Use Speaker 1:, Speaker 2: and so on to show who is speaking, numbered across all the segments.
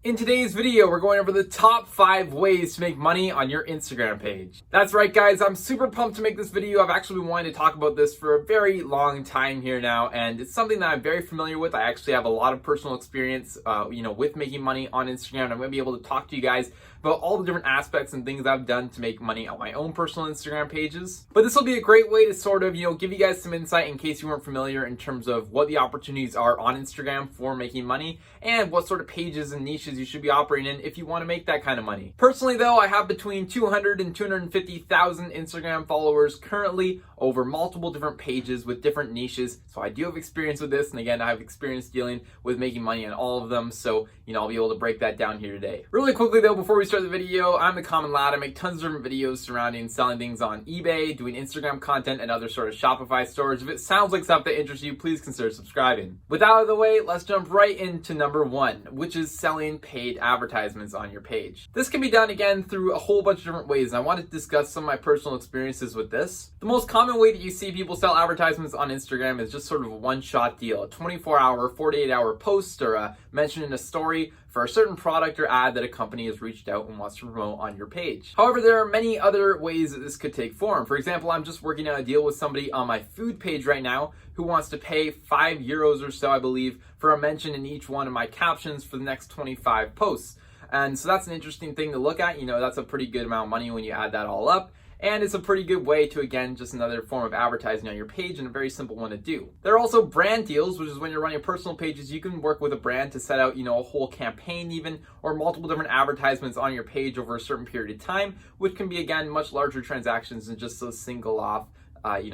Speaker 1: In today's video, we're going over the top 5 ways to make money on your Instagram page. That's right, guys. I'm super pumped to make this video. I've actually been wanting to talk about this for a very long time here now, and it's something that I'm very familiar with. I actually have a lot of personal experience, with making money on Instagram. And I'm going to be able to talk to you guys about all the different aspects and things I've done to make money on my own personal Instagram pages. But this will be a great way to sort of, give you guys some insight in case you weren't familiar in terms of what the opportunities are on Instagram for making money and what sort of pages and niches you should be operating in if you want to make that kind of money. Personally, though, I have between 200 and 250,000 Instagram followers currently over multiple different pages with different niches. So I do have experience with this. And again, I have experience dealing with making money on all of them. So, I'll be able to break that down here today. Really quickly though, before we start the video, I'm the Commonlad. I make tons of different videos surrounding selling things on eBay, doing Instagram content, and other sort of Shopify stores. If it sounds like stuff that interests you, please consider subscribing. With that out of the way, let's jump right into number 1, which is selling paid advertisements on your page. This can be done again through a whole bunch of different ways, and I want to discuss some of my personal experiences with this. The most common way that you see people sell advertisements on Instagram is just sort of a one-shot deal, a 24-hour, 48-hour post or a mention in a story for a certain product or ad that a company has reached out and wants to promote on your page. However, there are many other ways that this could take form. For example, I'm just working out a deal with somebody on my food page right now who wants to pay €5 or so, I believe, for a mention in each one of my captions for the next 25 posts. And so that's an interesting thing to look at. That's a pretty good amount of money when you add that all up. And it's a pretty good way to, again, just another form of advertising on your page and a very simple one to do. There are also brand deals, which is when you're running personal pages, you can work with a brand to set out, a whole campaign even, or multiple different advertisements on your page over a certain period of time, which can be, again, much larger transactions than just a single off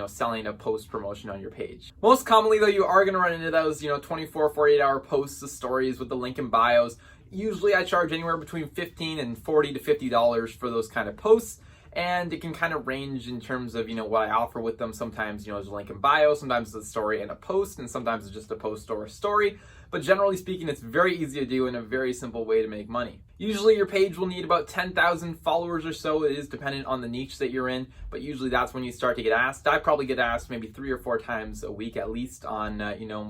Speaker 1: selling a post promotion on your page. Most commonly though, you are going to run into those, 24, 48-hour posts, the stories with the link in bios. Usually I charge anywhere between $15 and $40 to $50 for those kind of posts. And it can kind of range in terms of, what I offer with them. Sometimes, there's a link in bio, sometimes it's a story and a post, and sometimes it's just a post or a story. But generally speaking, it's very easy to do and a very simple way to make money. Usually your page will need about 10,000 followers or so. It is dependent on the niche that you're in, but usually that's when you start to get asked. I probably get asked maybe 3 or 4 times a week at least on,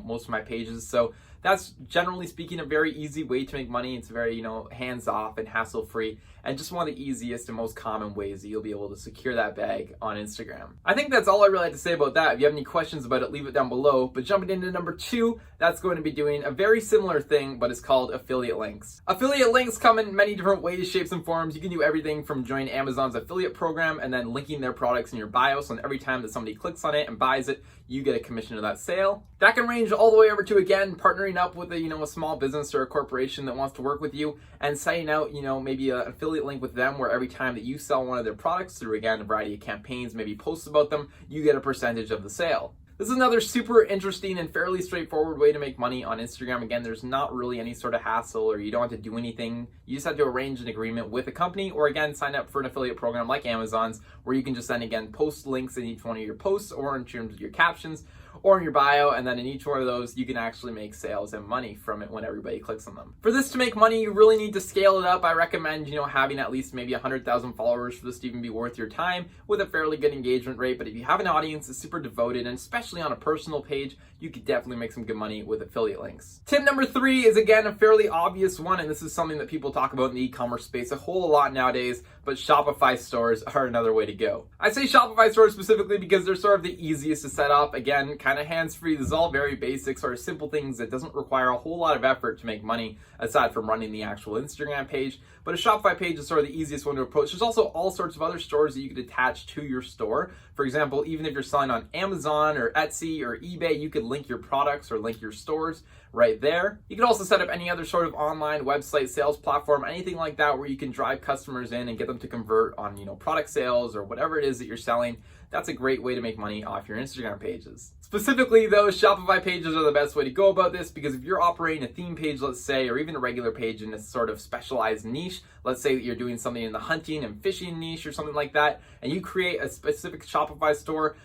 Speaker 1: most of my pages. So that's generally speaking a very easy way to make money. It's very, hands-off and hassle-free, and just one of the easiest and most common ways that you'll be able to secure that bag on Instagram. I think that's all I really have to say about that. If you have any questions about it, leave it down below. But jumping into number 2, that's going to be doing a very similar thing, but it's called affiliate links. Affiliate links come in many different ways, shapes, and forms. You can do everything from join Amazon's affiliate program and then linking their products in your bio, so every time that somebody clicks on it and buys it, you get a commission of that sale. That can range all the way over to, again, partnering up with a small business or a corporation that wants to work with you and setting out, maybe an affiliate link with them where every time that you sell one of their products through, again, a variety of campaigns, maybe posts about them, you get a percentage of the sale. This is another super interesting and fairly straightforward way to make money on Instagram. Again, there's not really any sort of hassle or you don't have to do anything. You just have to arrange an agreement with a company or, again, sign up for an affiliate program like Amazon's where you can just then, again, post links in each one of your posts or in terms of your captions or in your bio, and then in each one of those, you can actually make sales and money from it when everybody clicks on them. For this to make money, you really need to scale it up. I recommend, having at least maybe 100,000 followers for this to even be worth your time with a fairly good engagement rate. But if you have an audience that's super devoted, and especially on a personal page, you could definitely make some good money with affiliate links. Tip number 3 is, again, a fairly obvious one, and this is something that people talk about in the e-commerce space a whole lot nowadays, but Shopify stores are another way to go. I say Shopify stores specifically because they're sort of the easiest to set up. Again, kind of hands-free. This is all very basic, sort of simple things that doesn't require a whole lot of effort to make money aside from running the actual Instagram page. But a Shopify page is sort of the easiest one to approach. There's also all sorts of other stores that you could attach to your store. For example, even if you're selling on Amazon or Etsy or eBay, you could link your products or link your stores right there. You can also set up any other sort of online website sales platform, anything like that where you can drive customers in and get them to convert on, product sales or whatever it is that you're selling. That's a great way to make money off your Instagram pages. Specifically, though, Shopify pages are the best way to go about this because if you're operating a theme page, let's say, or even a regular page in this sort of specialized niche, let's say that you're doing something in the hunting and fishing niche or something like that, and you create a specific Shopify store,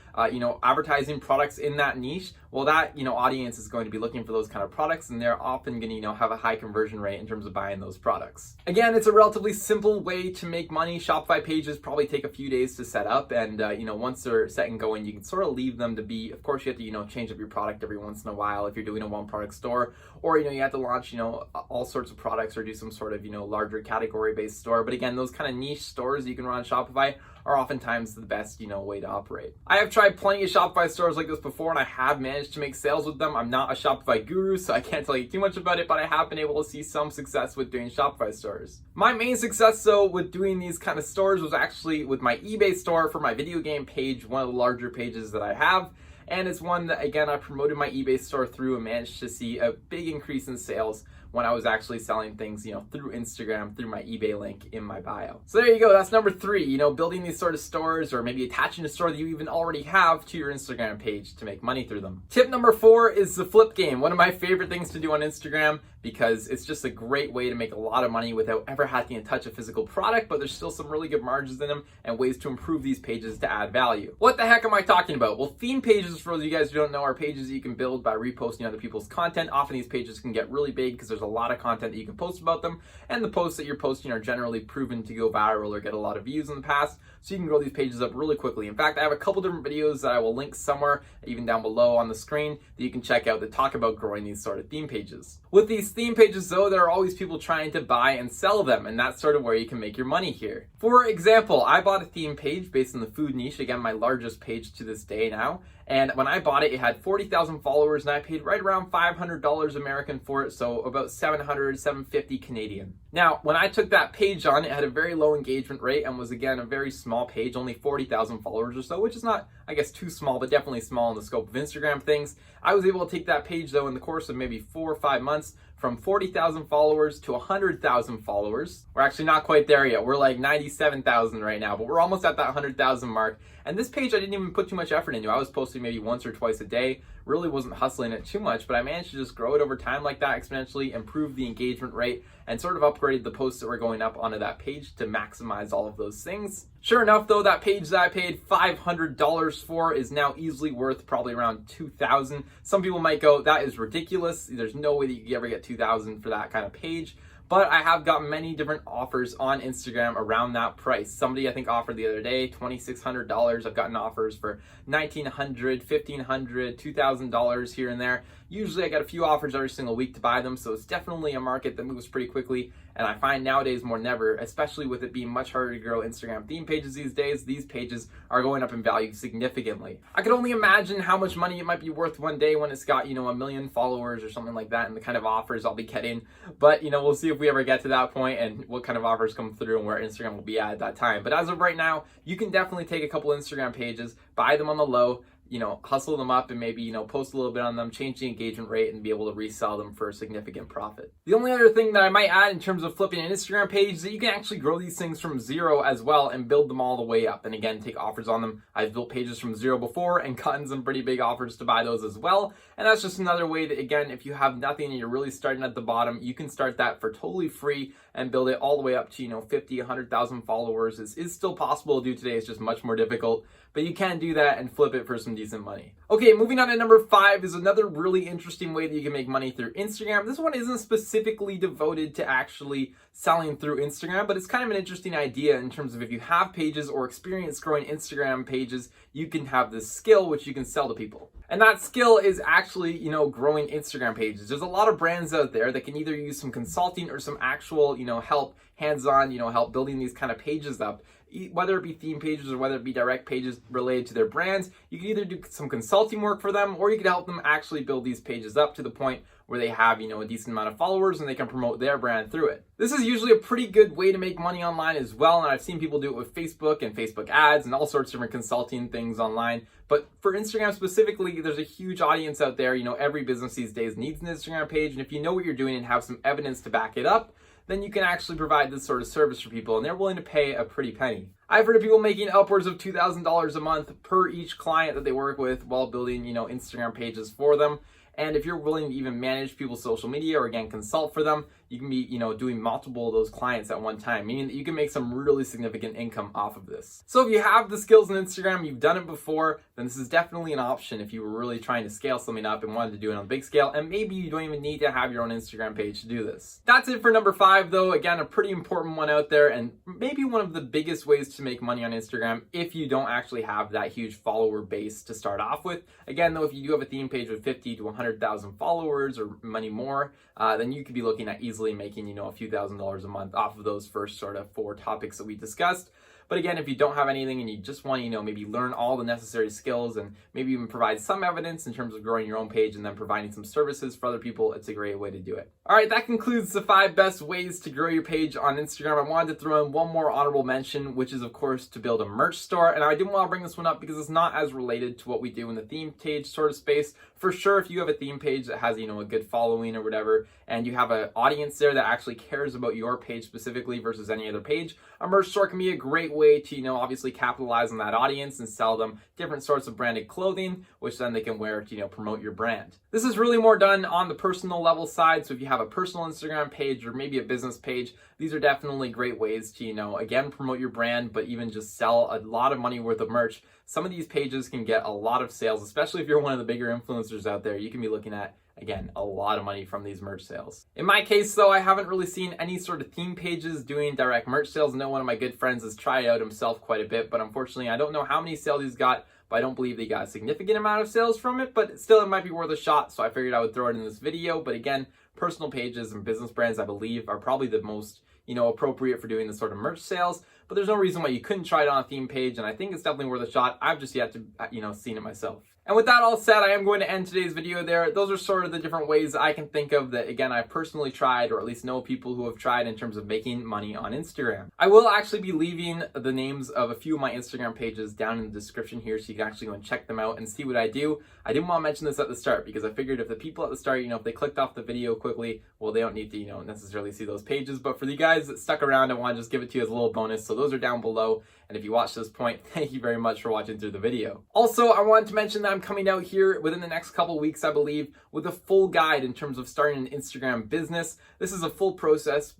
Speaker 1: advertising products in that niche, well, that, audience is going to be looking for those kind of products, and they're often going to, have a high conversion rate in terms of buying those products. Again, it's a relatively simple way to make money. Shopify pages probably take a few days to set up, and, once they're set and going, you can sort of leave them to be, of course, you have to, change up your product every once in a while if you're doing a one product store, or, you have to launch, all sorts of products or do some sort of, larger category based store. But again, those kind of niche stores you can run on Shopify are oftentimes the best, way to operate. I have tried plenty of Shopify stores like this before, and I have managed to make sales with them. I'm not a Shopify guru, so I can't tell you too much about it, but I have been able to see some success with doing Shopify stores. My main success, though, with doing these kind of stores was actually with my eBay store for my video game page, one of the larger pages that I have. And it's one that, again, I promoted my eBay store through and managed to see a big increase in sales when I was actually selling things, through Instagram, through my eBay link in my bio. So there you go. That's number 3, building these sort of stores, or maybe attaching a store that you even already have to your Instagram page to make money through them. Tip number 4 is the flip game. One of my favorite things to do on Instagram, because it's just a great way to make a lot of money without ever having to touch a physical product, but there's still some really good margins in them and ways to improve these pages to add value. What the heck am I talking about? Well, theme pages, for those of you guys who don't know, are pages that you can build by reposting other people's content. Often these pages can get really big because there's a lot of content that you can post about them, and the posts that you're posting are generally proven to go viral or get a lot of views in the past, so you can grow these pages up really quickly. In fact, I have a couple different videos that I will link somewhere, even down below on the screen, that you can check out that talk about growing these sort of theme pages. With these theme pages, though, there are always people trying to buy and sell them, and that's sort of where you can make your money here. For example, I bought a theme page based on the food niche, again, my largest page to this day now, and when I bought it, it had 40,000 followers, and I paid right around $500 American for it, so about $750 Canadian. Now, when I took that page on, it had a very low engagement rate and was, again, a very small page, only 40,000 followers or so, which is not, I guess, too small, but definitely small in the scope of Instagram things. I was able to take that page, though, in the course of maybe 4 or 5 months, from 40,000 followers to 100,000 followers. We're actually not quite there yet. We're like 97,000 right now, but we're almost at that 100,000 mark. And this page I didn't even put too much effort into. I was posting maybe once or twice a day, really wasn't hustling it too much, but I managed to just grow it over time like that exponentially, improve the engagement rate, and sort of upgraded the posts that were going up onto that page to maximize all of those things. Sure enough, though, that page that I paid $500 for is now easily worth probably around $2,000. Some people might go, that is ridiculous. There's no way that you could ever get $2,000 for that kind of page. But I have got many different offers on Instagram around that price. Somebody, I think, offered the other day $2,600. I've gotten offers for $1,900, $1,500, $2,000 here and there. Usually I get a few offers every single week to buy them, so it's definitely a market that moves pretty quickly. And I find nowadays more than ever, especially with it being much harder to grow Instagram theme pages these days, these pages are going up in value significantly. I could only imagine how much money it might be worth one day when it's got, 1 million followers or something like that, and the kind of offers I'll be getting. But, we'll see if we ever get to that point and what kind of offers come through and where Instagram will be at that time. But as of right now, you can definitely take a couple Instagram pages, buy them on the low, hustle them up and maybe, post a little bit on them, change the engagement rate, and be able to resell them for a significant profit. The only other thing that I might add in terms of flipping an Instagram page is that you can actually grow these things from zero as well and build them all the way up. And again, take offers on them. I've built pages from zero before and gotten some pretty big offers to buy those as well. And that's just another way that, again, if you have nothing and you're really starting at the bottom, you can start that for totally free and build it all the way up to, 50, 100,000 followers. Is still possible to do today. It's just much more difficult. But you can do that and flip it for some decent money. Okay, moving on to number 5 is another really interesting way that you can make money through Instagram. This one isn't specifically devoted to actually selling through Instagram, but it's kind of an interesting idea in terms of if you have pages or experience growing Instagram pages, you can have this skill which you can sell to people. And that skill is actually, growing Instagram pages. There's a lot of brands out there that can either use some consulting or some actual, help, hands-on, help building these kind of pages up. Whether it be theme pages or whether it be direct pages related to their brands, you can either do some consulting work for them, or you can help them actually build these pages up to the point where they have, a decent amount of followers and they can promote their brand through it. This is usually a pretty good way to make money online as well, and I've seen people do it with Facebook and Facebook ads and all sorts of different consulting things online. But for Instagram specifically, there's a huge audience out there. Every business these days needs an Instagram page, and if you know what you're doing and have some evidence to back it up, then you can actually provide this sort of service for people, and they're willing to pay a pretty penny. I've heard of people making upwards of $2,000 a month per each client that they work with while building, Instagram pages for them. And if you're willing to even manage people's social media or again consult for them, you can be, doing multiple of those clients at one time, meaning that you can make some really significant income off of this. So if you have the skills on Instagram, you've done it before, then this is definitely an option if you were really trying to scale something up and wanted to do it on a big scale, and maybe you don't even need to have your own Instagram page to do this. That's it for number 5 though. Again, a pretty important one out there, and maybe one of the biggest ways to make money on Instagram if you don't actually have that huge follower base to start off with. Again though, if you do have a theme page with 50 to 100,000 followers or many more, then you could be looking at easily making, a few $1,000s a month off of those first sort of 4 topics that we discussed. But again, if you don't have anything and you just want to, maybe learn all the necessary skills and maybe even provide some evidence in terms of growing your own page and then providing some services for other people, it's a great way to do it. All right, that concludes the 5 best ways to grow your page on Instagram. I wanted to throw in one more honorable mention, which is of course to build a merch store. And I didn't want to bring this one up because it's not as related to what we do in the theme page sort of space. For sure, if you have a theme page that has, a good following or whatever, and you have an audience there that actually cares about your page specifically versus any other page, a merch store can be a great way to, obviously capitalize on that audience and sell them different sorts of branded clothing, which then they can wear to, promote your brand. This is really more done on the personal level side. So if you have a personal Instagram page or maybe a business page, these are definitely great ways to, again, promote your brand, but even just sell a lot of money worth of merch. Some of these pages can get a lot of sales, especially if you're one of the bigger influencers out there. You can be looking at, again, a lot of money from these merch sales. In my case though, I haven't really seen any sort of theme pages doing direct merch sales. I know one of my good friends has tried out himself quite a bit, but unfortunately I don't know how many sales he's got, but I don't believe they got a significant amount of sales from it, but still it might be worth a shot. So I figured I would throw it in this video. But again, personal pages and business brands, I believe, are probably the most, appropriate for doing this sort of merch sales. But there's no reason why you couldn't try it on a theme page, and I think it's definitely worth a shot. I've just yet to, seen it myself. And with that all said, I am going to end today's video there. Those are sort of the different ways I can think of that, again, I've personally tried, or at least know people who have tried in terms of making money on Instagram. I will actually be leaving the names of a few of my Instagram pages down in the description here, so you can actually go and check them out and see what I do. I didn't want to mention this at the start because I figured if the people at the start, if they clicked off the video quickly, well, they don't need to, necessarily see those pages. But for the guys that stuck around, I want to just give it to you as a little bonus. So those are down below. And if you watched this point, thank you very much for watching through the video. Also, I wanted to mention that I'm coming out here within the next couple weeks, I believe, with a full guide in terms of starting an Instagram business. This is a full process,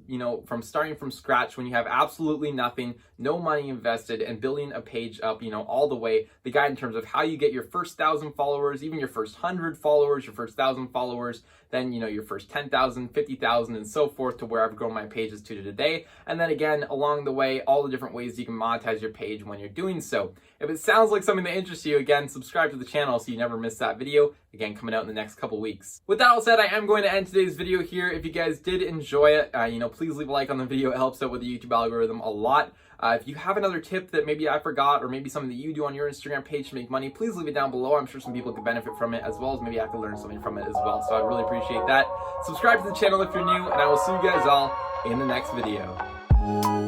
Speaker 1: from starting from scratch when you have absolutely nothing, no money invested, and building a page up, all the way. The guide in terms of how you get your first 1,000 followers, even your first 100 followers, your first 1,000 followers, then, your first 10,000, 50,000, and so forth to where I've grown my pages to today. And then again, along the way, all the different ways you can monetize your page when you're doing so. If it sounds like something that interests you, again, subscribe to the channel so you never miss that video. Again, coming out in the next couple weeks. With that all said, I am going to end today's video here. If you guys did enjoy it, please leave a like on the video. It helps out with the YouTube algorithm a lot. If you have another tip that maybe I forgot, or maybe something that you do on your Instagram page to make money, please leave it down below. I'm sure some people could benefit from it, as well as maybe I could learn something from it as well. So I'd really appreciate that. Subscribe to the channel if you're new, and I will see you guys all in the next video.